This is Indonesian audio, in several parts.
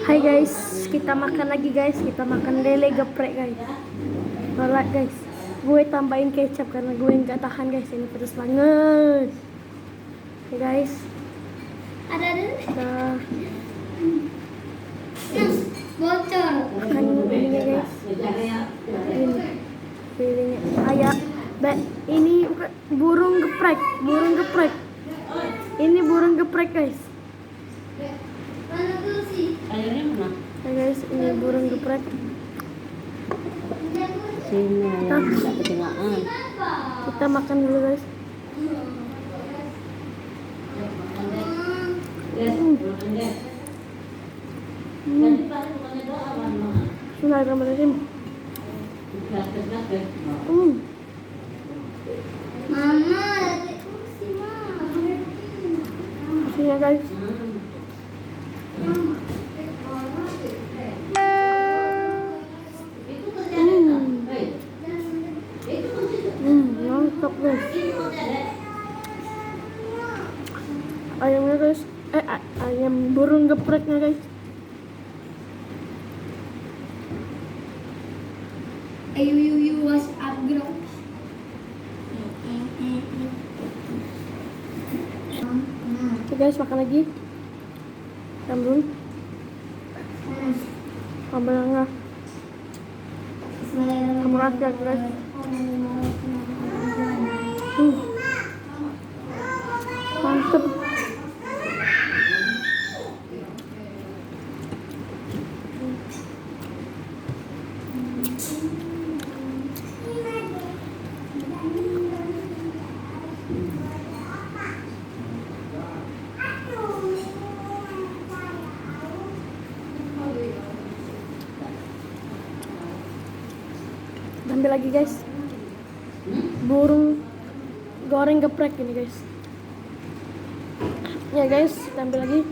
Hai guys, kita makan lagi guys. Kita makan lele geprek guys. Alright guys, gue tambahin kecap karena gue nggak tahan guys, ini pedas banget. Oke guys, Ada kita bocor. makan ininya guys. Ini lelenya. Ayah, ini bukan burung geprek, burung geprek. Ini burung geprek guys. Mana kursi? Ayamnya mana? Hai guys, ini burung geprek. Sini ayam tidak ketinggalan. Kita makan dulu guys. Bismillahirrahmanirrahim. Mama, ada kursi mama. Sini guys. Mantap guys. Ayamnya guys, ayam burung gepreknya guys. You was up girl. Oke guys, makan lagi. Sambung. Sambal Kamu rasa guys. Mantap. Ambil lagi guys. Burung goreng geprek ini guys. Ya guys, kita ambil lagi.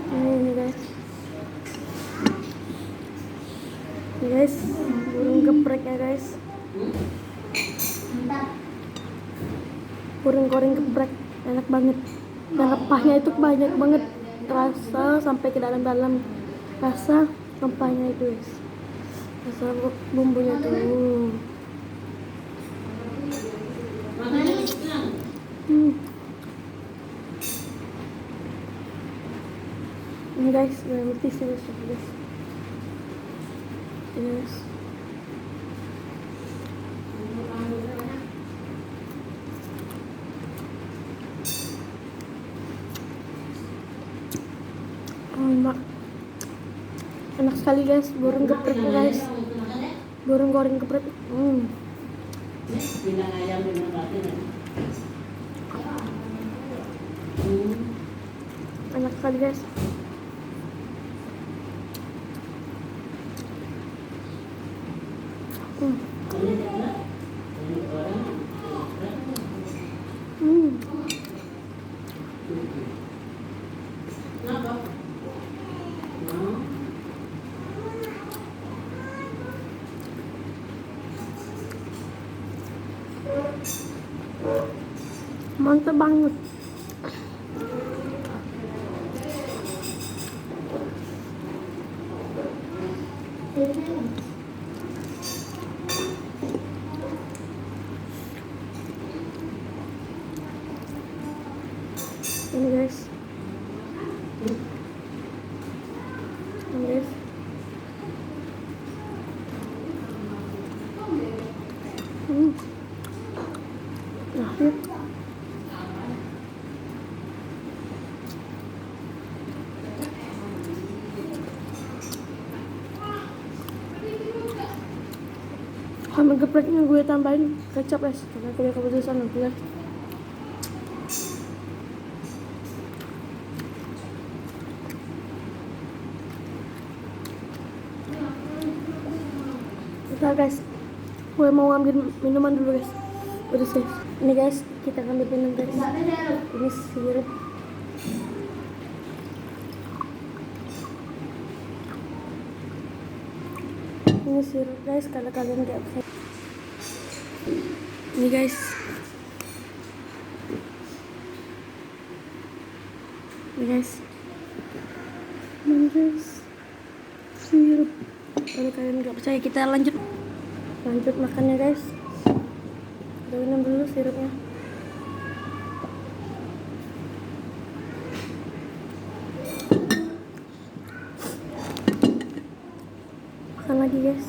Ini guys. Ini guys, burung gepreknya guys. Burung goreng geprek, enak banget. Dan rempahnya itu banyak banget. Rasa sampai ke dalam-dalam. Rasa rempahnya itu guys. Rasa bumbunya tuh. Ini guys, mesti sih guys. Yes. Enak sekali guys, burung geprek guys. Burung goreng geprek. Enak sekali guys. Mantap banget. Ini guys. Ini guys. Nah, yuk. Sama gepreknya gue tambahin kecap guys, karena gue keputusan nanti guys. Udah guys, gue mau ngambil minuman dulu guys. Udah guys, ini guys kita ngambil minum guys. Ini sirup. Ini sirup guys, kalau kalian nggak bisa. Ini guys, Nih guys, guys, sirup. Kalau kalian nggak percaya, kita lanjut makannya guys. Kita minum dulu sirupnya. Makan lagi guys.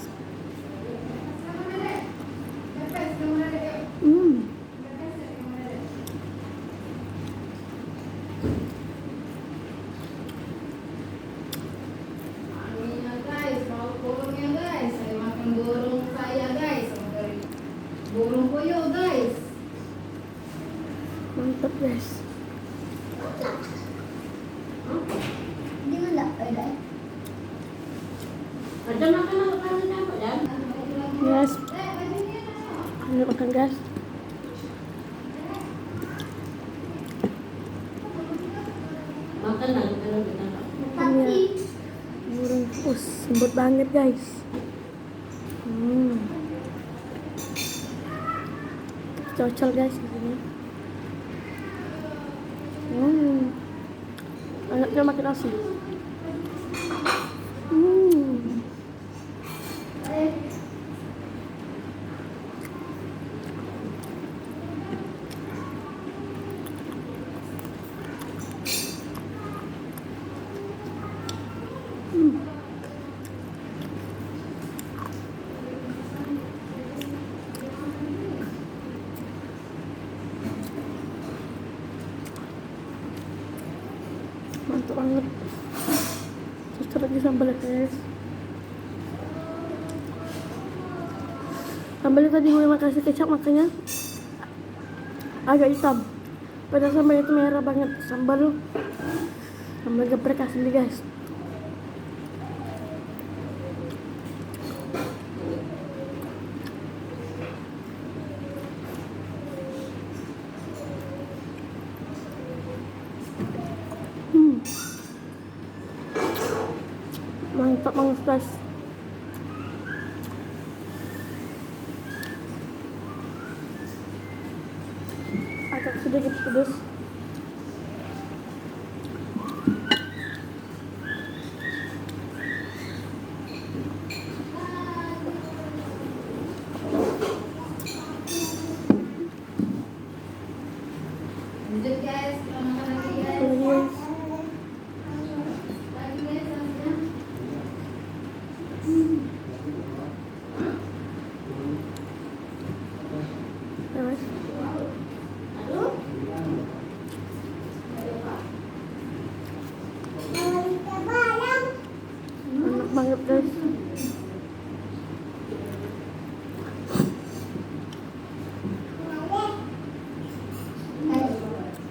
Ininya guys, mau burungnya guys. Saya makan burung saya guys. Burung puyuh guys. Mantap guys. Hindi nga lang, pwede. Ada makanan apa ya? Guys, lanjut makan guys. Makan lagi kalau kita. Tapi, Burung lembut banget guys. Cocol guys di sini. Anaknya makin asin. Mantap banget. Cocok lagi sambal guys. Sambalnya tadi gue kasih kecap, makanya agak hitam. Padahal sambalnya itu merah banget. Sambal geprek asli guys. Mantap banget guys. Agak sedikit pedas. Lanjut guys, kita makan lagi guys. Lagi guys. Lagi guys, lanjutnya. Ya, guys. Enak banget guys.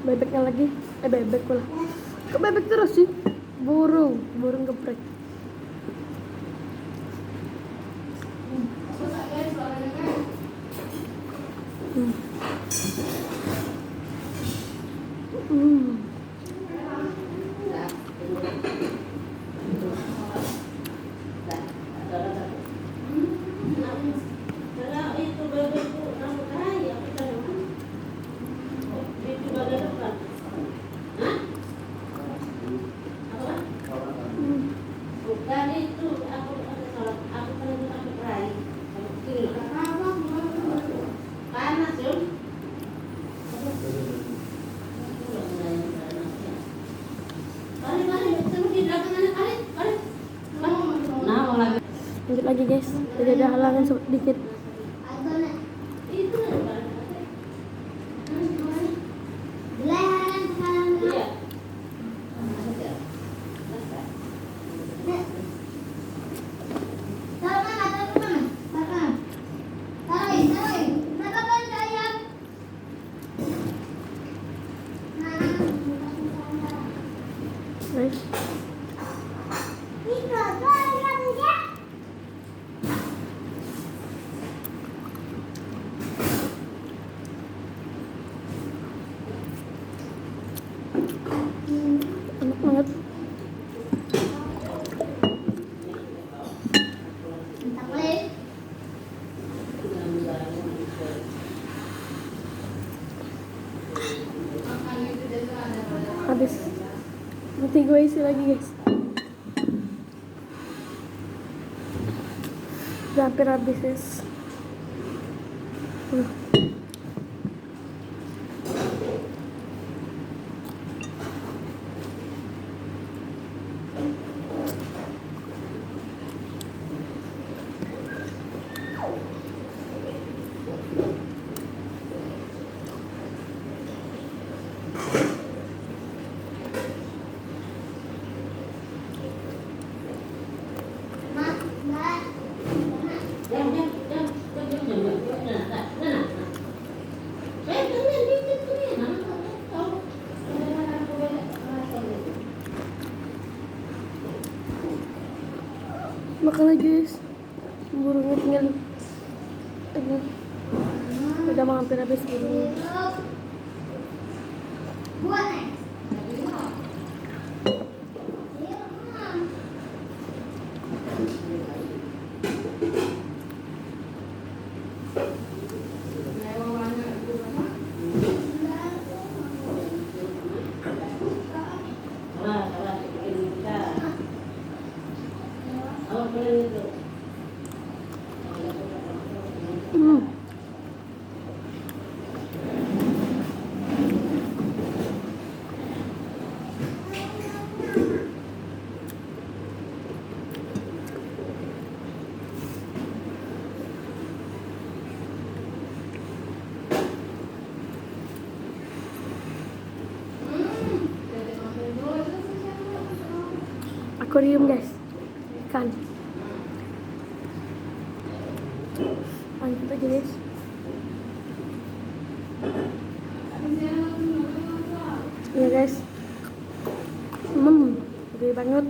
Bebeknya lagi, bebek pula. Kok bebek terus sih? Burung geprek. Susah guys, suaranya guys. Kalau itu bebekku kamu kaya kita dong. Itu badan depan. Hah? Apa? Bukan itu, aku kan aku perai. Aku kecil. Panas yuk. Mari, tunggu di belakang anak mari. Nah, mau lagi. Lanjut lagi guys. Jadi ada halangan sedikit. Ato na. Itu Belahan sekarang na. iya. Taruh mana? Taruh. Nakapan ka yan? Guys, Ito, taruh ka niya. enak banget. Taklit. Makan itu jadi ada pada. Habis. Nanti gue isi lagi guys. Udah hampir habis guys. Mak, Mbak. Makan lagi guys. Burungnya tinggal. Aduh. Udah mau hampir habis burungnya. Buat nih. Iya, Mam. Hmm. Akuarium guys, ikan. Lanjut aja guys. Ya guys. Gede banget.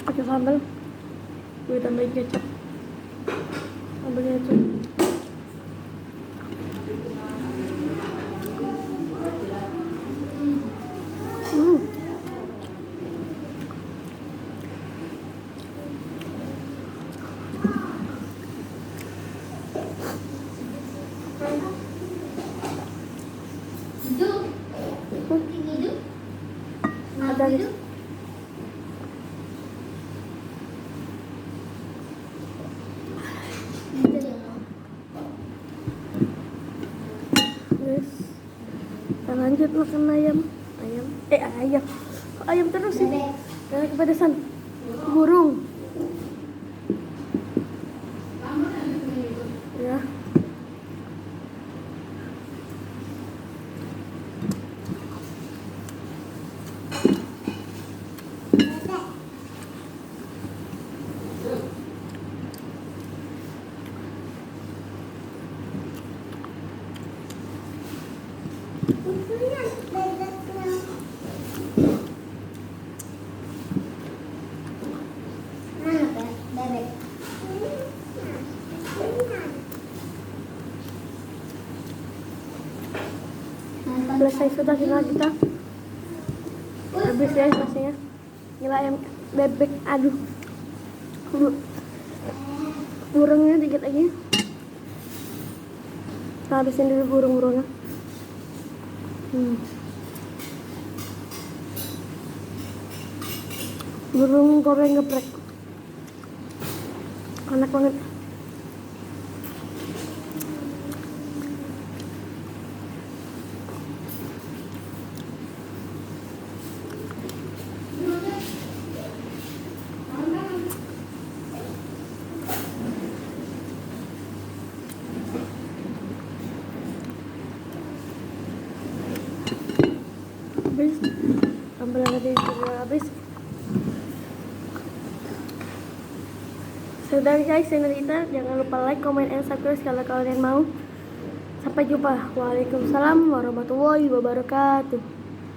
Pakai sambal. Gue tambahin kecap. Sambalnya itu. Hidup. Hidup. Ada guys. Guys, kita lanjut makan ayam. Ayam. Kok ayam terus sih? Bebek. Karena kepedesan. Burung. Ya. Bebek. Selesai sudah final kita. Habis ya nasinya. Gila ayam bebek. Aduh. Burungnya dikit lagi. Kita habisin dulu burung-burungnya. Burung goreng geprek. Enak banget. Habis. Sambal tadi juga habis. Sudah guys, channel kita. Jangan lupa like, comment, and subscribe kalau kalian mau. Sampai jumpa. Waalaikumsalam warahmatullahi wabarakatuh.